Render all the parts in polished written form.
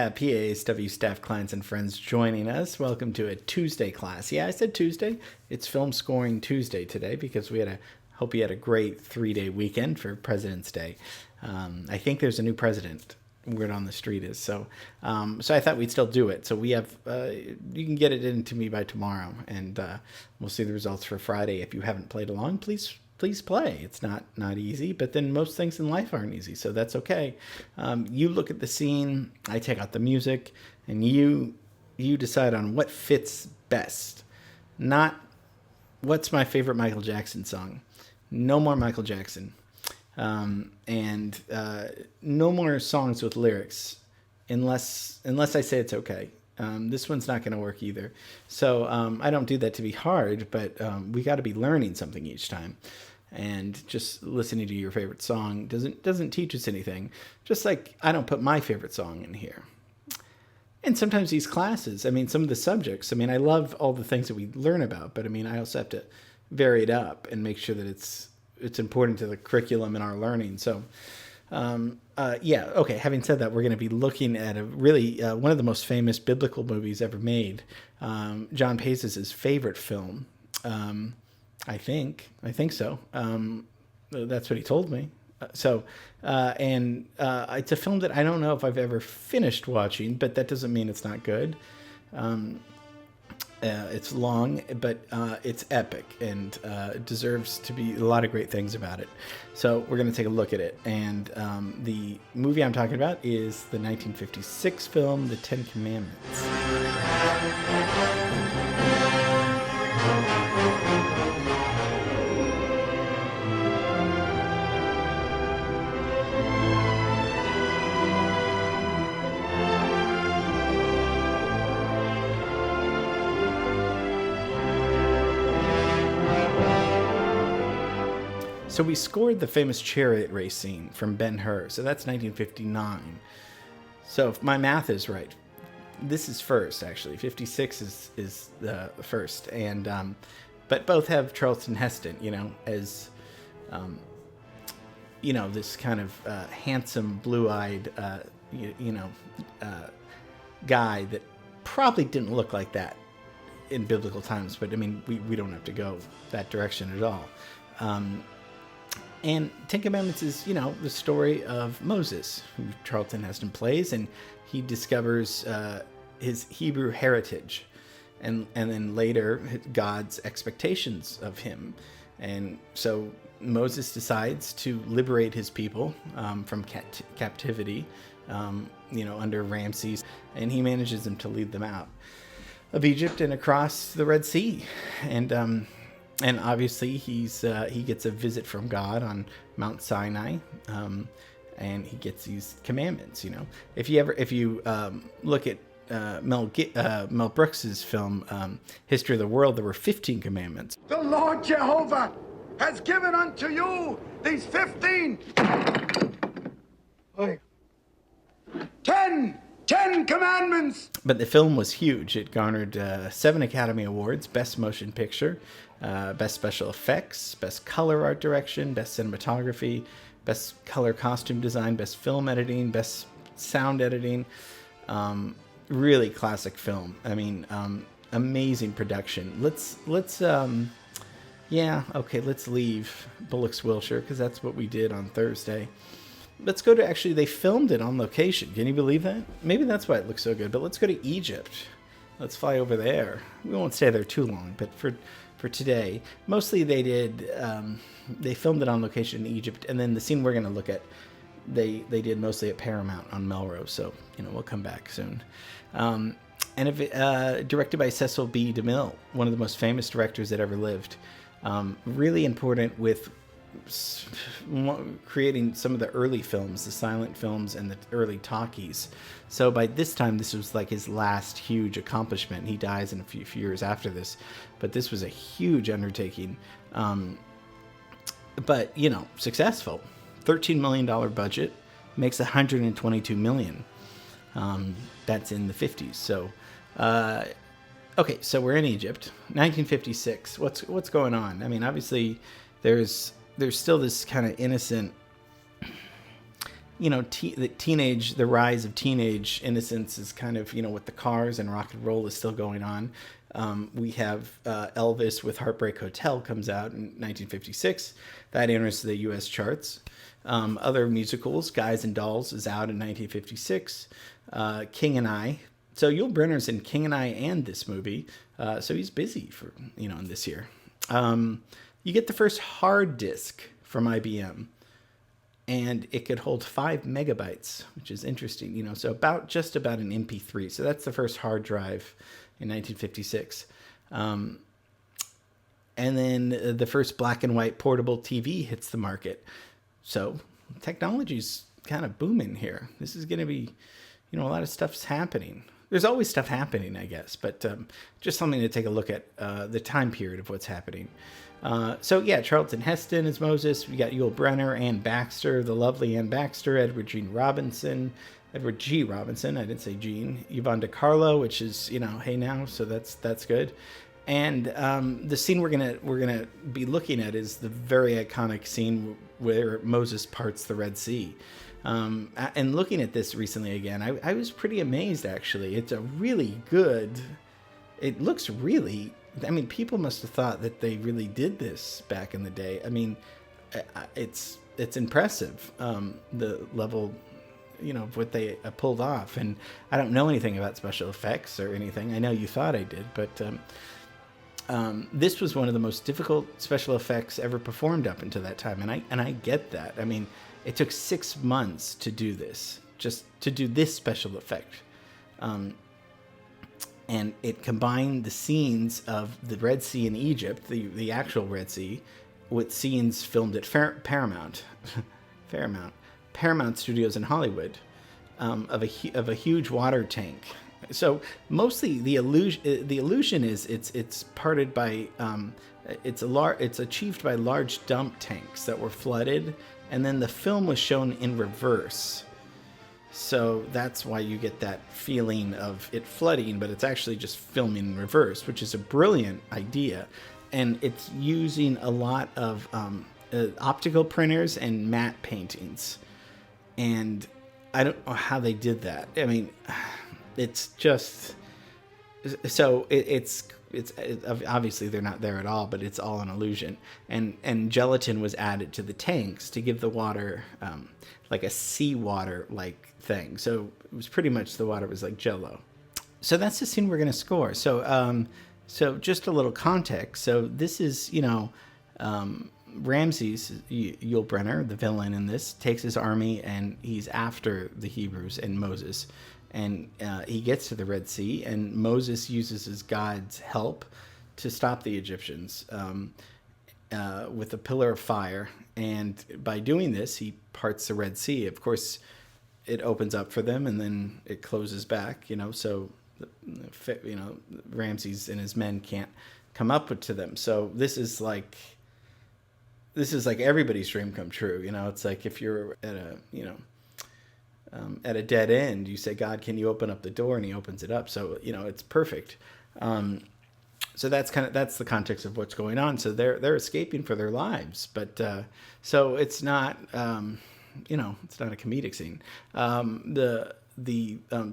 Yeah, PASW staff, clients, and friends joining us. Welcome to a Tuesday class. Yeah, I said Tuesday. It's Film Scoring Tuesday today because hope you had a great 3-day weekend for President's Day. I think there's a new president. Word on the street is so. So I thought we'd still do it. So we have. You can get it into me by tomorrow, and we'll see the results for Friday. If you haven't played along, please play. It's not easy, but then most things in life aren't easy, so that's okay. You look at the scene, I take out the music, and you decide on what fits best. Not what's my favorite Michael Jackson song. No more Michael Jackson. And no more songs with lyrics unless I say it's okay. This one's not going to work either. So I don't do that to be hard, but we got to be learning something each time. And just listening to your favorite song doesn't teach us anything. Just like I don't put my favorite song in here. And sometimes these classes, some of the subjects, I love all the things that we learn about, but I also have to vary it up and make sure that it's important to the curriculum and our learning. So, okay. Having said that, we're going to be looking at a really one of the most famous biblical movies ever made. John Pace's favorite film. I think so. That's what he told me. It's a film that I don't know if I've ever finished watching, but that doesn't mean it's not good. It's long, but it's epic and deserves to be a lot of great things about it. So we're going to take a look at it. And the movie I'm talking about is the 1956 film, The Ten Commandments. So we scored the famous chariot race scene from Ben-Hur. So that's 1959. So if my math is right, this is first, actually. 56 is the first. And but both have Charlton Heston, as this kind of handsome, blue-eyed, guy that probably didn't look like that in biblical times. But we don't have to go that direction at all. And Ten Commandments is, the story of Moses, who Charlton Heston plays, and he discovers his Hebrew heritage, and then later God's expectations of him. And so Moses decides to liberate his people from captivity, under Ramses, and he manages them to lead them out of Egypt and across the Red Sea. And obviously he gets a visit from God on Mount Sinai, and he gets these commandments. If you look at Mel Brooks's film History of the World, there were 15 commandments. The Lord Jehovah has given unto you these 15. 10 commandments. But the film was huge. It garnered 7 Academy Awards: Best Motion Picture, Best Special Effects, Best Color Art Direction, Best Cinematography, Best Color Costume Design, Best Film Editing, Best Sound Editing. Really classic film. Amazing production. Let's leave Bullocks, Wiltshire, because that's what we did on Thursday. Let's go to, actually, they filmed it on location. Can you believe that? Maybe that's why it looks so good. But let's go to Egypt. Let's fly over there. We won't stay there too long, but for today, mostly they filmed it on location in Egypt, and then the scene we're going to look at, they did mostly at Paramount on Melrose. So we'll come back soon. Directed by Cecil B. DeMille, one of the most famous directors that ever lived. Really important with creating some of the early films, the silent films and the early talkies. So by this time, this was like his last huge accomplishment. He dies in a few years after this, but this was a huge undertaking. But successful. $13 million budget, makes $122 million. That's in the 50s. So, okay, so we're in Egypt, 1956. What's going on? Obviously, there's still this kind of innocent the rise of teenage innocence is kind of, with the cars and rock and roll is still going on. We have Elvis with Heartbreak Hotel comes out in 1956. That enters the U.S. charts. Other musicals, Guys and Dolls is out in 1956. King and I. So Yul Brynner's in King and I and this movie. So he's busy for, in this year. You get the first hard disk from IBM. And it could hold 5 megabytes, which is interesting, so just about an MP3. So that's the first hard drive in 1956. And then the first black and white portable TV hits the market. So technology's kind of booming here. This is going to be, a lot of stuff's happening. There's always stuff happening, I guess, but just something to take a look at the time period of what's happening. Charlton Heston is Moses. We got Yul Brynner, Ann Baxter, the lovely Ann Baxter, Edward G. Robinson, I didn't say Gene. Yvonne DiCarlo, which is, hey now, so that's good. And the scene we're gonna be looking at is the very iconic scene where Moses parts the Red Sea. And looking at this recently again, I was pretty amazed, actually. It's a really good... It looks really... people must have thought that they really did this back in the day. It's impressive, the level, of what they pulled off. And I don't know anything about special effects or anything. I know you thought I did, but this was one of the most difficult special effects ever performed up until that time. And I get that. It took 6 months to do this, just to do this special effect. And it combined the scenes of the Red Sea in Egypt, the actual Red Sea, with scenes filmed at Paramount Studios in Hollywood, of a huge water tank. So mostly the illusion is it's parted by it's achieved by large dump tanks that were flooded, and then the film was shown in reverse. So that's why you get that feeling of it flooding, but it's actually just filming in reverse, which is a brilliant idea. And it's using a lot of optical printers and matte paintings. And I don't know how they did that. It's just... So it's obviously they're not there at all, but it's all an illusion. And gelatin was added to the tanks to give the water like a seawater like thing. So it was pretty much the water was like Jello. So that's the scene we're going to score. So just a little context. So this is Ramses, Yul Brynner, the villain in this, takes his army and he's after the Hebrews and Moses. And he gets to the Red Sea, and Moses uses his God's help to stop the Egyptians with a pillar of fire. And by doing this, he parts the Red Sea. Of course, it opens up for them, and then it closes back. So Ramses and his men can't come up to them. So this is like everybody's dream come true. It's like if you're at a dead end, you say, God, can you open up the door? And he opens it up. So, it's perfect. So that's the context of what's going on. So they're escaping for their lives, but, so it's not, it's not a comedic scene. The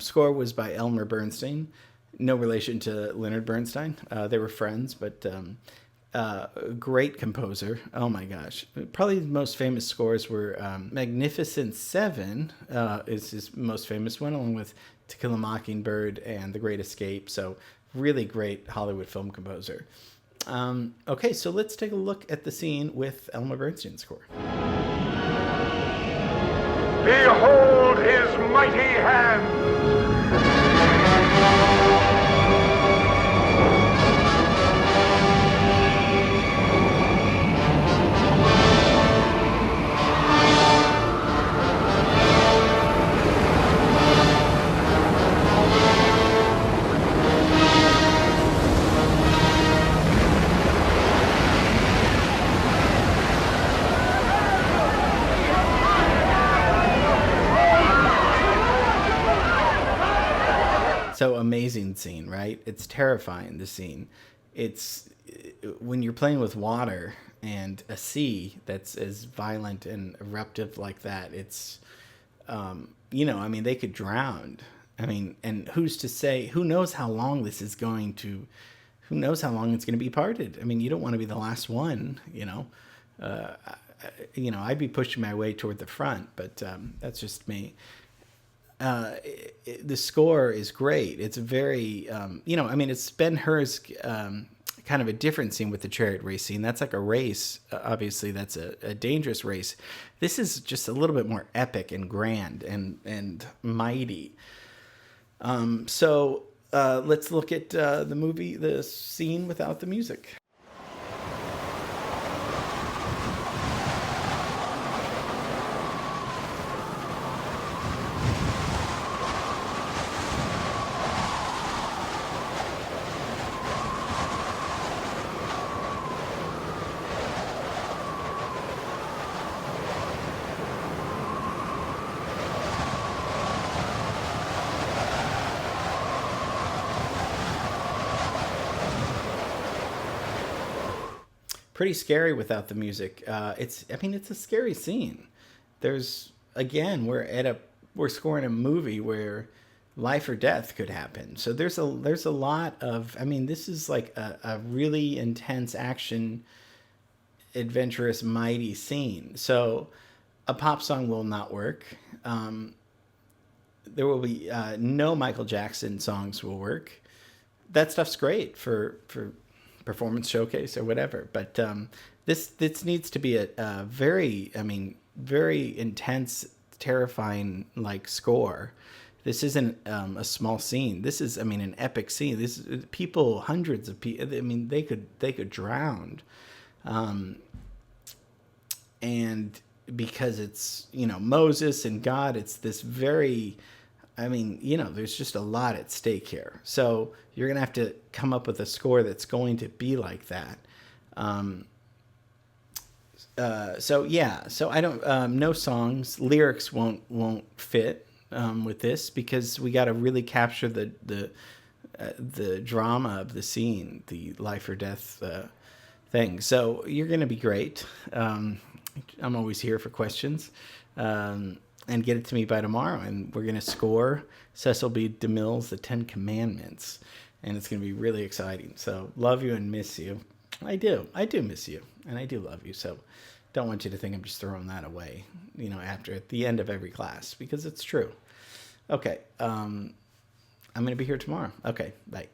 score was by Elmer Bernstein, no relation to Leonard Bernstein. They were friends, but, great composer. Oh my gosh. Probably the most famous scores were Magnificent Seven is his most famous one, along with To Kill a Mockingbird and The Great Escape. So really great Hollywood film composer. Okay, so let's take a look at the scene with Elmer Bernstein's score. Behold his mighty hand! So amazing scene, right? It's terrifying, the scene. It's when you're playing with water and a sea that's as violent and eruptive like that, it's I mean, they could drown. I mean, and who's to say, who knows how long this is going to, who knows how long it's going to be parted? I mean, you don't want to be the last one, I'd be pushing my way toward the front, but that's just me. The score is great. It's very, it's Ben-Hur's kind of a different scene with the chariot race scene. That's like a race. Obviously, that's a dangerous race. This is just a little bit more epic and grand and mighty. So let's look at the scene without the music. Pretty scary without the music. It's a scary scene. There's, again, we're scoring a movie where life or death could happen. So there's a lot of, this is like a really intense action, adventurous, mighty scene. So a pop song will not work. There will be no Michael Jackson songs will work. That stuff's great for performance showcase or whatever, but this needs to be a very intense, terrifying score. This isn't a small scene. This is an epic scene. This is people, hundreds of people. They could drown, and because it's Moses and God, it's this very. There's just a lot at stake here. So you're going to have to come up with a score that's going to be like that. So I don't, no songs, lyrics won't fit with this because we got to really capture the drama of the scene, the life or death thing. So you're going to be great. I'm always here for questions. And get it to me by tomorrow. And we're going to score Cecil B. DeMille's The Ten Commandments. And it's going to be really exciting. So love you and miss you. I do miss you. And I do love you. So don't want you to think I'm just throwing that away, at the end of every class. Because it's true. Okay. I'm going to be here tomorrow. Okay. Bye.